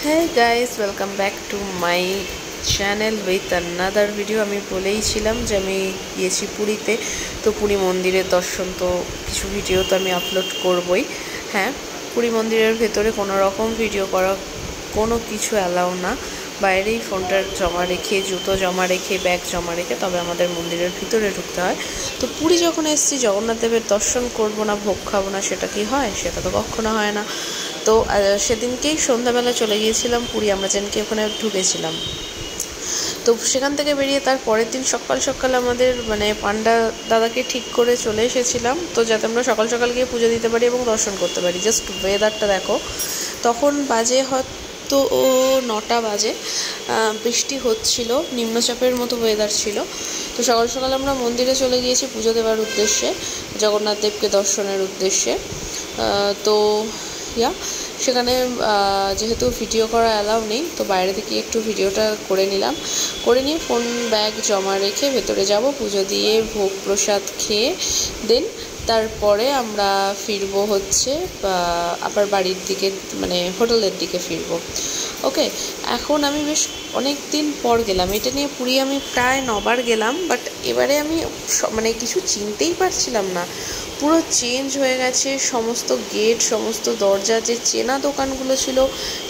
Hey guys, welcome back to my channel with another video। আমি বলেইছিলাম যে আমি গিয়েছি পুরীতে, তো পুরী মন্দিরের দর্শন তো কিছু ভিডিও তো আমি আপলোড করবই। হ্যাঁ, পুরী মন্দিরের ভেতরে কোনো রকম ভিডিও করা কোনো কিছু অ্যালাউ না। বাইরেই ফোনটা জমা রেখে, জুতো জমা রেখে, ব্যাগ জমা রেখে তবে আমাদের মন্দিরের ভিতরে ঢুকতে হয়। তো পুরী যখন এসেছি, জগন্নাথ দেবের দর্শন করব না, ভোগ খাবো না, সেটা কি হয়? সেটা তো কখনো হয় না। তো সেদিনকেই সন্ধ্যাবেলা চলে গিয়েছিলাম পুরী, আমরা যেদিনকে ওখানে ঢুকেছিলাম। তো সেখান থেকে বেরিয়ে তার পরের দিন সকাল সকাল আমাদের পান্ডা দাদাকে ঠিক করে চলে এসেছিলাম, তো যাতে আমরা সকাল সকাল গিয়ে পুজো দিতে পারি এবং দর্শন করতে পারি। জাস্ট ওয়েদারটা দেখো, তখন বাজে হয়তো 9টা বাজে, বৃষ্টি হচ্ছিল, নিম্নচাপের মতো ওয়েদার ছিল। তো সকাল সকাল আমরা মন্দিরে চলে গিয়েছি পুজো দেওয়ার উদ্দেশ্যে, জগন্নাথ দেবকে দর্শনের উদ্দেশ্যে। তো সেখানে যেহেতু ভিডিও করা অ্যালাউ নেই, তো বাইরে থেকে একটু ভিডিওটা করে নিলাম। করে নিয়ে ফোন ব্যাগ জমা রেখে ভেতরে যাব, পুজো দিয়ে ভোগ প্রসাদ খেয়ে দেন তারপরে আমরা ফিরবো হচ্ছে আবার বাড়ির দিকে, হোটেলের দিকে ফিরবো। ওকে, এখন আমি বেশ অনেক দিন পর গেলাম। এটা নিয়ে পুরী আমি প্রায় 9বার গেলাম, বাট এবারে আমি কিছু চিনতেই পারছিলাম না। পুরো চেঞ্জ হয়ে গেছে সমস্ত গেট, সমস্ত দরজা। যে চেনা দোকানগুলো ছিল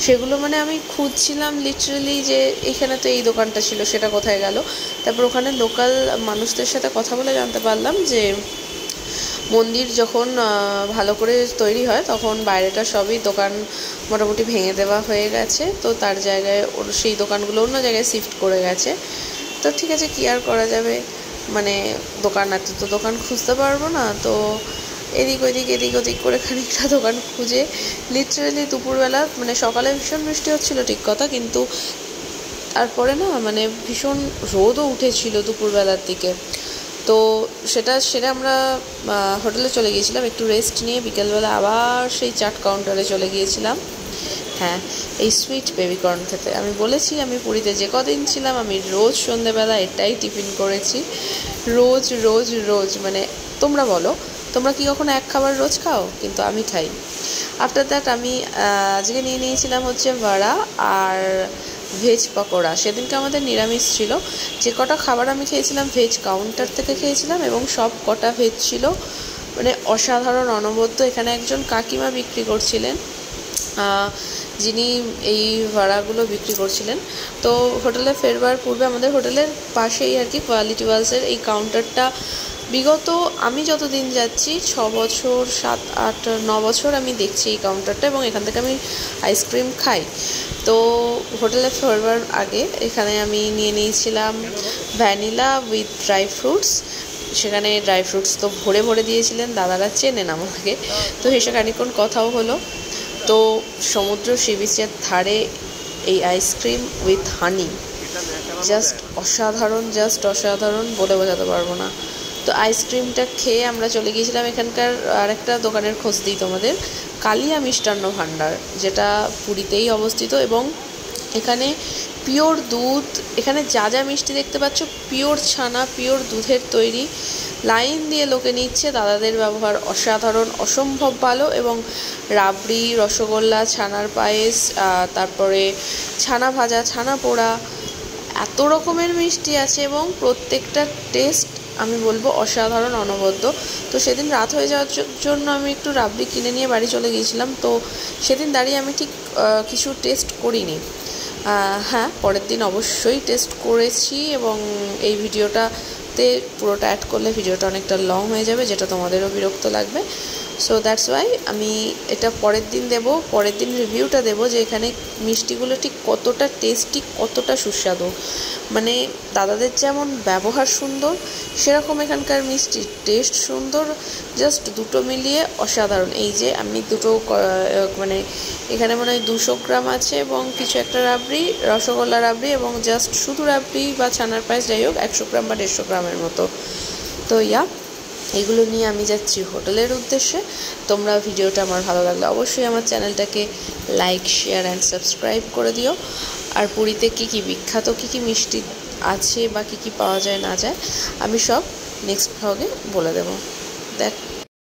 সেগুলো আমি খুঁজছিলাম লিটারেলি, যে এখানে তো এই দোকানটা ছিল, সেটা কোথায় গেল। তারপর ওখানে লোকাল মানুষদের সাথে কথা বলে জানতে পারলাম যে মন্দির যখন ভালো করে তৈরি হয় তখন বাইরেটা সবই দোকান মোটামুটি ভেঙে দেওয়া হয়ে গেছে, তো তার জায়গায় সেই দোকানগুলো অন্য জায়গায় শিফট করে গেছে। তো ঠিক আছে, কী আর করা যাবে, দোকান আছে তো দোকান খুঁজতে পারবো না। তো এদিক ওদিক করে খানিকটা দোকান খুঁজে লিটারেলি দুপুরবেলা, সকালে ভীষণ বৃষ্টি হচ্ছিলো ঠিক কথা, কিন্তু তারপরে ভীষণ রোদও উঠেছিল দুপুরবেলার দিকে। তো সেটা সেরে আমরা হোটেলে চলে গিয়েছিলাম একটু রেস্ট নিয়ে। বিকেলবেলা আবার সেই চাট কাউন্টারে চলে গিয়েছিলাম। হ্যাঁ, এই সুইট বেবিকর্ন খেতে। আমি বলেছি আমি পুরীতে যে কদিন ছিলাম আমি রোজ সন্ধেবেলা এটাই টিফিন করেছি, রোজ রোজ রোজ। তোমরা বলো, তোমরা কি কখনো এক খাবার রোজ খাও? কিন্তু আমি খাই। আফটার দ্যাট আমি আজকে নিয়ে নিয়েছিলাম হচ্ছে ভাড়া আর ভেজ পকোড়া। সেদিনকে আমাদের নিরামিষ ছিল। যে কটা খাবার আমি খেয়েছিলাম ভেজ কাউন্টার থেকে খেয়েছিলাম, এবং সব কটা ভেজ ছিল, অসাধারণ, অনবদ্য। এখানে একজন কাকিমা বিক্রি করছিলেন, যিনি এই ভাড়াগুলো বিক্রি করছিলেন। তো হোটেলে ফেরবার পূর্বে আমাদের হোটেলের পাশেই আর কি কোয়ালিটি ওয়ালসের এই কাউন্টারটা বিগত আমি যতদিন যাচ্ছি 6 বছর 7 8 9 বছর আমি দেখছি এই কাউন্টারটা, এবং এখান থেকে আমি আইসক্রিম খাই। তো হোটেলে ফেরবার আগে এখানে আমি নিয়ে নিয়েছিলাম ভ্যানিলা উইথ ড্রাই ফ্রুটস। সেখানে ড্রাই ফ্রুটস তো ভরে ভরে দিয়েছিলেন, দাদারা চেনেন আমাকে। তো হেসে খানিকক্ষণ কথাও হলো। তো সমুদ্র সি বিচের ধারে এই আইসক্রিম উইথ হানি জাস্ট অসাধারণ, বলে বোঝাতে পারবো না। তো আইসক্রিমটা খেয়ে আমরা চলে গিয়েছিলাম এখানকার আরেকটা দোকানের খোঁজ দিই তোমাদের, কালিয়া মিষ্টান্ন ভাণ্ডার, যেটা পুরীতেই অবস্থিত। এবং এখানে পিওর দুধ, এখানে যা যা মিষ্টি দেখতে পাচ্ছ পিওর ছানা, পিওর দুধের তৈরি। লাইন দিয়ে লোকে নিচ্ছে, দাদাদের ব্যবহার অসাধারণ, অসম্ভব ভালো। এবং রাবড়ি, রসগোল্লা, ছানার পায়েস, তারপরে ছানা ভাজা, ছানা পোড়া, এত রকমের মিষ্টি আছে এবং প্রত্যেকটা টেস্ট আমি বলবো অসাধারণ, অনবদ্য। তো সেদিন রাত হয়ে যাওয়ার জন্য আমি একটু রাবড়ি কিনে নিয়ে বাড়ি চলে গিয়েছিলাম। তো সেদিন দাঁড়িয়ে আমি ঠিক কিছু টেস্ট করিনি। হ্যাঁ, পরের দিন অবশ্যই টেস্ট করেছি, এবং এই ভিডিওটাতে পুরোটা অ্যাড করলে ভিডিওটা অনেকটা লং হয়ে যাবে, যেটা তোমাদেরও বিরক্ত লাগবে। সো দ্যাটস ওয়াই আমি এটা পরের দিন দেবো, পরের দিন রিভিউটা দেবো যে এখানে মিষ্টিগুলো ঠিক কতটা টেস্টি, কতটা সুস্বাদু। দাদাদের যেমন ব্যবহার সুন্দর, সেরকম এখানকার মিষ্টির টেস্ট সুন্দর, জাস্ট দুটো মিলিয়ে অসাধারণ। এই যে আমি দুটো এখানে মনে হয় 200 গ্রাম আছে, এবং কিছু একটা রাবড়ি, রসগোল্লা রাবড়ি, এবং জাস্ট শুধু রাবড়ি বা ছানার পায়েস, যাই হোক 100 গ্রাম বা 150 গ্রামের মতো। তো এগুলো নিয়ে আমি যাচ্ছি হোটেলের উদ্দেশ্যে। তোমরা ভিডিওটা আমার ভালো লাগলে অবশ্যই আমার চ্যানেলটাকে লাইক, শেয়ার অ্যান্ড সাবস্ক্রাইব করে দিও। আর পুরীতে কী কী বিখ্যাত, কী কী মিষ্টি আছে বা কী কী পাওয়া যায় না যায়, আমি সব নেক্সট ভ্লগে বলে দেবো। দেখ